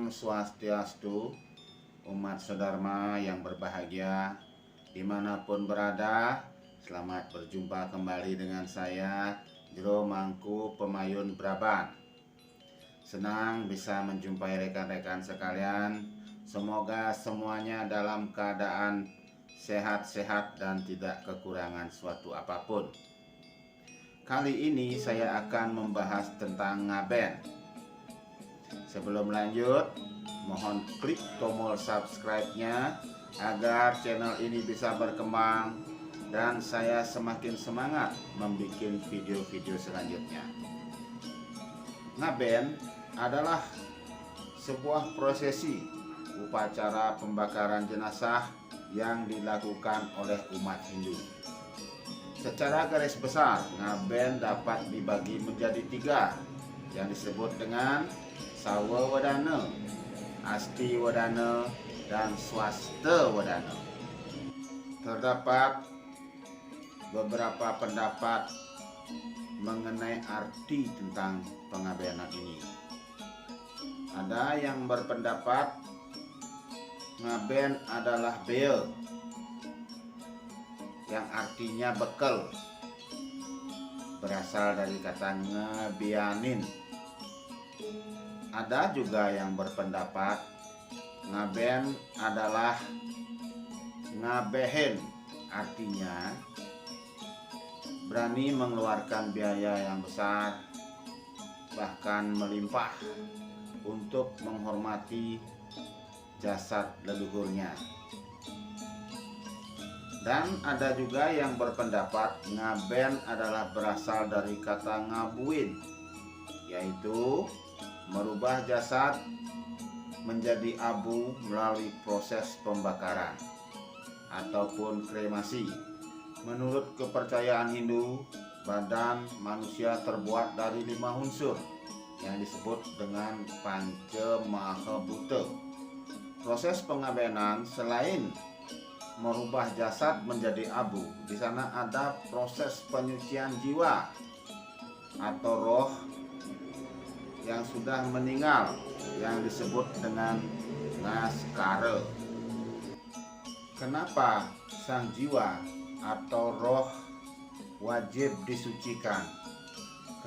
Om Swastiastu, umat Swadharma yang berbahagia dimanapun berada. Selamat berjumpa kembali dengan saya, Jero Mangku Pemayun Braban. Senang bisa menjumpai rekan-rekan sekalian. Semoga semuanya dalam keadaan sehat-sehat dan tidak kekurangan suatu apapun. Kali ini saya akan membahas tentang ngaben. Sebelum lanjut, mohon klik tombol subscribe-nya agar channel ini bisa berkembang dan saya semakin semangat membuat video-video selanjutnya. Ngaben adalah sebuah prosesi upacara pembakaran jenazah yang dilakukan oleh umat Hindu. Secara garis besar, ngaben dapat dibagi menjadi 3 yang disebut dengan Sawa Wadana, Asti Wadana, dan Swasta Wadana. Terdapat beberapa pendapat mengenai arti tentang pengabenan ini. Ada yang berpendapat ngaben adalah beo, yang artinya bekal, berasal dari kata ngebianin. Ada juga yang berpendapat ngaben adalah ngabehen, artinya berani mengeluarkan biaya yang besar, bahkan melimpah untuk menghormati jasad leluhurnya. Dan ada juga yang berpendapat ngaben adalah berasal dari kata ngabuin, yaitu merubah jasad menjadi abu melalui proses pembakaran ataupun kremasi. Menurut kepercayaan Hindu, badan manusia terbuat dari 5 unsur yang disebut dengan Panca Mahabhuta. Proses pengabenan selain merubah jasad menjadi abu, di sana ada proses penyucian jiwa atau roh yang sudah meninggal yang disebut dengan ngaskara. Kenapa sang jiwa atau roh wajib disucikan?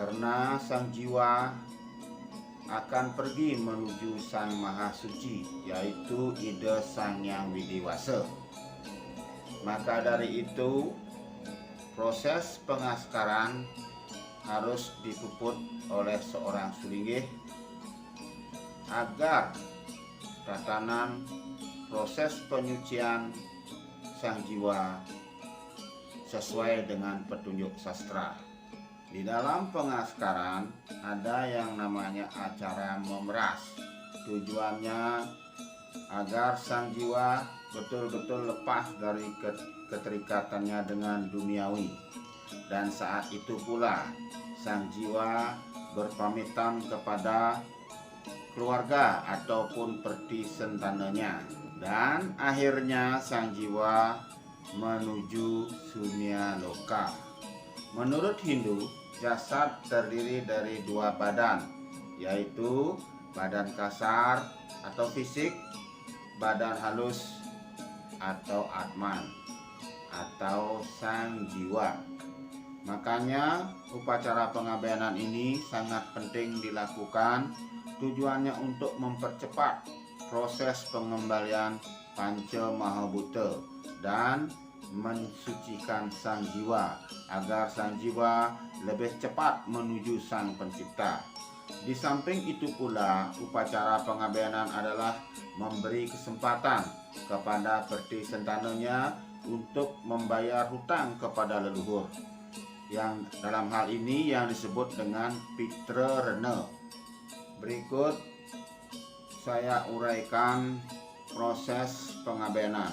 Karena sang jiwa akan pergi menuju Sang Maha Suci, yaitu Ida Sang Yang Widiwasa. Maka dari itu, proses pengaskaran harus dipuput oleh seorang sulinggih agar tatanan proses penyucian sang jiwa sesuai dengan petunjuk sastra. Di dalam pengaskaran ada yang namanya acara memeras. Tujuannya agar sang jiwa betul-betul lepas dari keterikatannya dengan duniawi. Dan saat itu pula sang jiwa berpamitan kepada keluarga ataupun perti sentananya. Dan akhirnya sang jiwa menuju Sunya Loka. Menurut Hindu, jasad terdiri dari 2 badan, yaitu badan kasar atau fisik, badan halus atau atman atau sang jiwa. Makanya upacara pengabenan ini sangat penting dilakukan. Tujuannya untuk mempercepat proses pengembalian Panca Mahabhuta dan mensucikan sang jiwa agar sang jiwa lebih cepat menuju Sang Pencipta. Di samping itu pula, upacara pengabenan adalah memberi kesempatan kepada perti sentananya untuk membayar hutang kepada leluhur, yang dalam hal ini yang disebut dengan Pitra Rena. Berikut saya uraikan proses pengabenan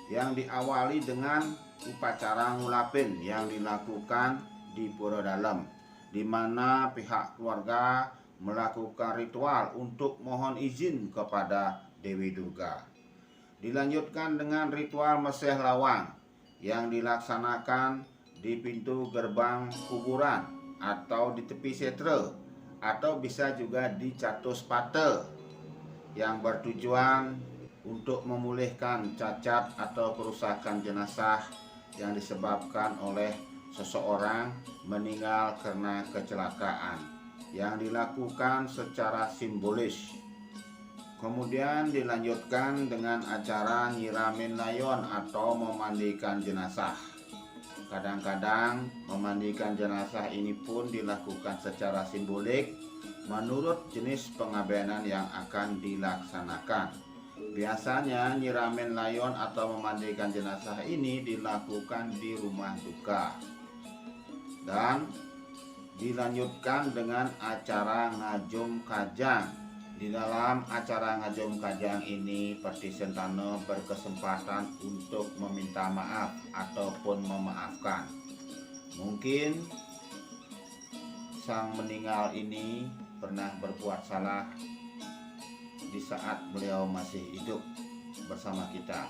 yang diawali dengan upacara ngulapin yang dilakukan di Pura Dalam, di mana pihak keluarga melakukan ritual untuk mohon izin kepada Dewi Durga. Dilanjutkan dengan ritual meseh lawang yang dilaksanakan di pintu gerbang kuburan atau di tepi setra, atau bisa juga di Catuspata. yang bertujuan untuk memulihkan cacat atau kerusakan jenazah yang disebabkan oleh seseorang meninggal karena kecelakaan yang dilakukan secara simbolis. Kemudian dilanjutkan dengan acara nyiramin layon atau memandikan jenazah. Kadang-kadang memandikan jenazah ini pun dilakukan secara simbolik menurut jenis pengabenan yang akan dilaksanakan. Biasanya nyiramin layon atau memandikan jenazah ini dilakukan di rumah duka dan dilanjutkan dengan acara ngajum kajang. Di dalam acara ngajum kajang ini Peti Sentano berkesempatan untuk meminta maaf ataupun memaafkan. Mungkin sang meninggal ini pernah berbuat salah di saat beliau masih hidup bersama kita.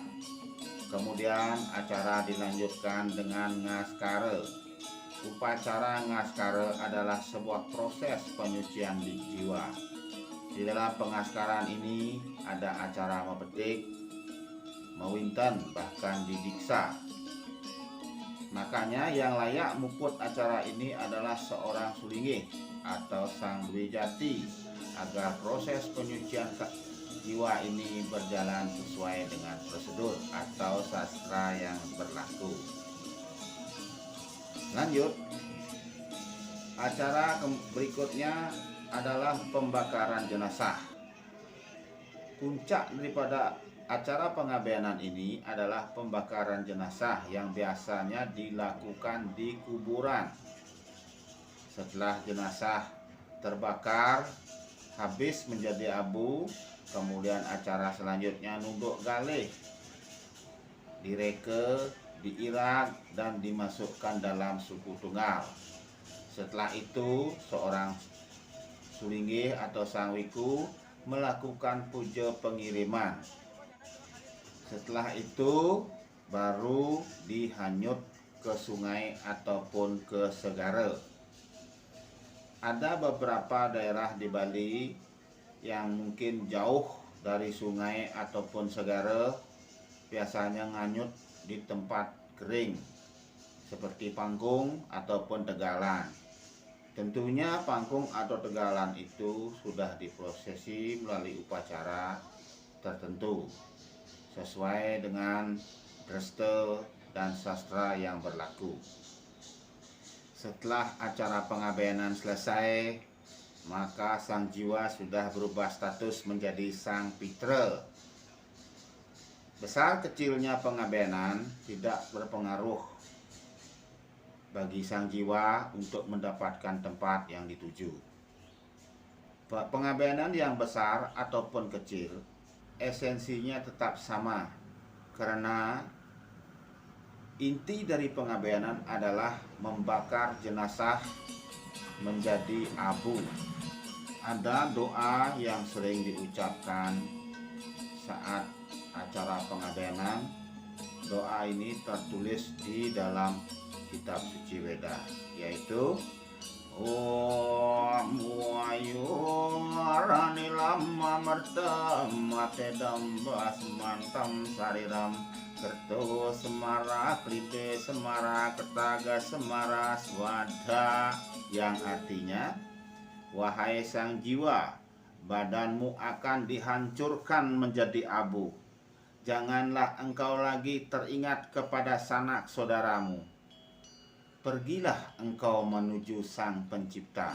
Kemudian acara dilanjutkan dengan ngaskare. Upacara ngaskare adalah sebuah proses penyucian di jiwa. Di dalam pengaskaran ini ada acara mepetik, mewinten, bahkan didiksa. Makanya yang layak muput acara ini adalah seorang sulingih atau sang Dwijati agar proses penyucian jiwa ini berjalan sesuai dengan prosedur atau sastra yang berlaku. Lanjut, acara berikutnya adalah pembakaran jenazah. Puncak daripada acara pengabenan ini adalah pembakaran jenazah yang biasanya dilakukan di kuburan. Setelah jenazah terbakar habis menjadi abu, kemudian acara selanjutnya nunduk galih, direke, diirak, dan dimasukkan dalam suku tunggal. Setelah itu seorang sulinggih atau sang wiku melakukan puja pengiriman. Setelah itu baru dihanyut ke sungai ataupun ke segara. Ada beberapa daerah di Bali yang mungkin jauh dari sungai ataupun segara, biasanya nganyut di tempat kering seperti panggung ataupun tegalan. Tentunya panggung atau tegalan itu sudah diprosesi melalui upacara tertentu sesuai dengan dresta dan sastra yang berlaku. Setelah acara pengabenan selesai, maka sang jiwa sudah berubah status menjadi sang pitra. Besar kecilnya pengabenan tidak berpengaruh bagi sang jiwa untuk mendapatkan tempat yang dituju. Pengabenan yang besar ataupun kecil, esensinya tetap sama, karena inti dari pengabenan adalah membakar jenazah menjadi abu. Ada doa yang sering diucapkan saat acara pengabenan. Doa ini tertulis di dalam kitab suci Weda, yaitu Om Wayurani lama mertemate dambas mantam sariram kerto semara klite semara ketaga semara swada, yang artinya, wahai sang jiwa, badanmu akan dihancurkan menjadi abu. Janganlah engkau lagi teringat kepada sanak saudaramu. Pergilah engkau menuju Sang Pencipta.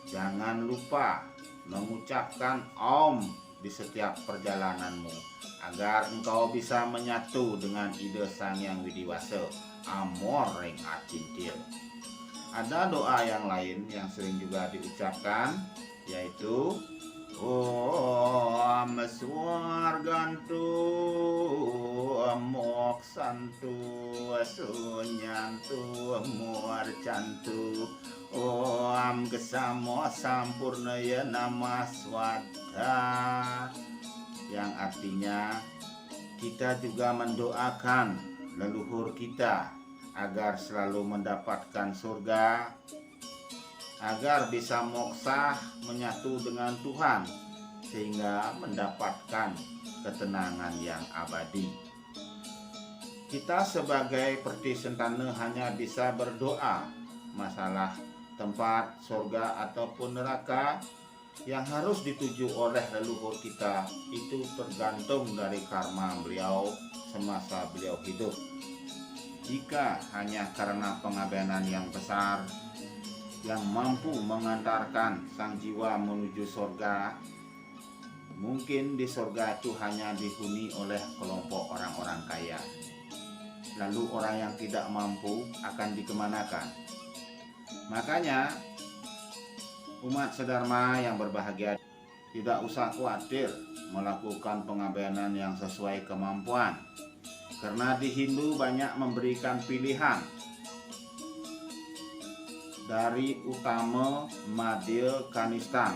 Jangan lupa mengucapkan Om di setiap perjalananmu, agar engkau bisa menyatu dengan ide Sang Yang Widiwasa, Amor ring acintil. Ada doa yang lain yang sering juga diucapkan, yaitu Om swargantu moksantu sunyantu muarcantu Om gesamo sampurnaya namaswada, yang artinya kita juga mendoakan leluhur kita agar selalu mendapatkan surga, agar bisa moksa menyatu dengan Tuhan, sehingga mendapatkan ketenangan yang abadi. Kita sebagai Perti Sentane hanya bisa berdoa. Masalah tempat surga ataupun neraka yang harus dituju oleh leluhur kita itu tergantung dari karma beliau semasa beliau hidup. Jika hanya karena pengabaian yang besar yang mampu mengantarkan sang jiwa menuju surga, mungkin di surga itu hanya dihuni oleh kelompok orang-orang kaya. Lalu orang yang tidak mampu akan dikemanakan? Makanya umat sedharma yang berbahagia tidak usah khawatir melakukan pengabaian yang sesuai kemampuan, karena di Hindu banyak memberikan pilihan dari utama, madya, kanistan.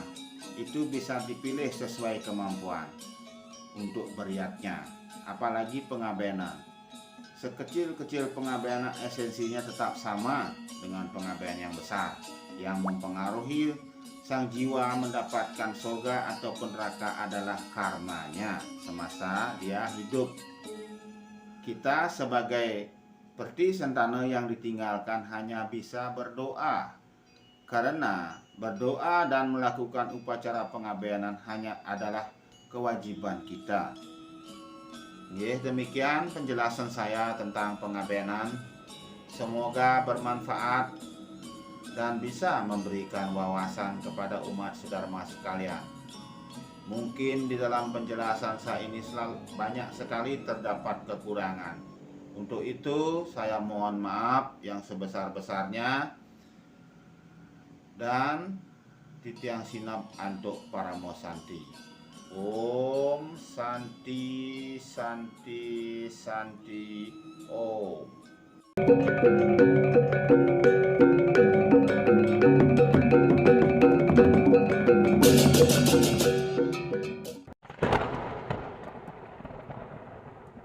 Itu bisa dipilih sesuai kemampuan untuk beriatnya, apalagi pengabaian. Sekecil-kecil pengabaian esensinya tetap sama dengan pengabaian yang besar, yang mempengaruhi sang jiwa mendapatkan surga ataupun neraka adalah karmanya semasa dia hidup. Kita sebagai Perti Sentane yang ditinggalkan hanya bisa berdoa, karena berdoa dan melakukan upacara pengabaian hanya adalah kewajiban kita. Demikian penjelasan saya tentang pengabaian. Semoga bermanfaat dan bisa memberikan wawasan kepada umat sedharma sekalian. Mungkin di dalam penjelasan saya ini banyak sekali terdapat kekurangan. Untuk itu saya mohon maaf yang sebesar-besarnya, dan titiang sinap untuk para mosanti. Om Santi Santi Santi Om.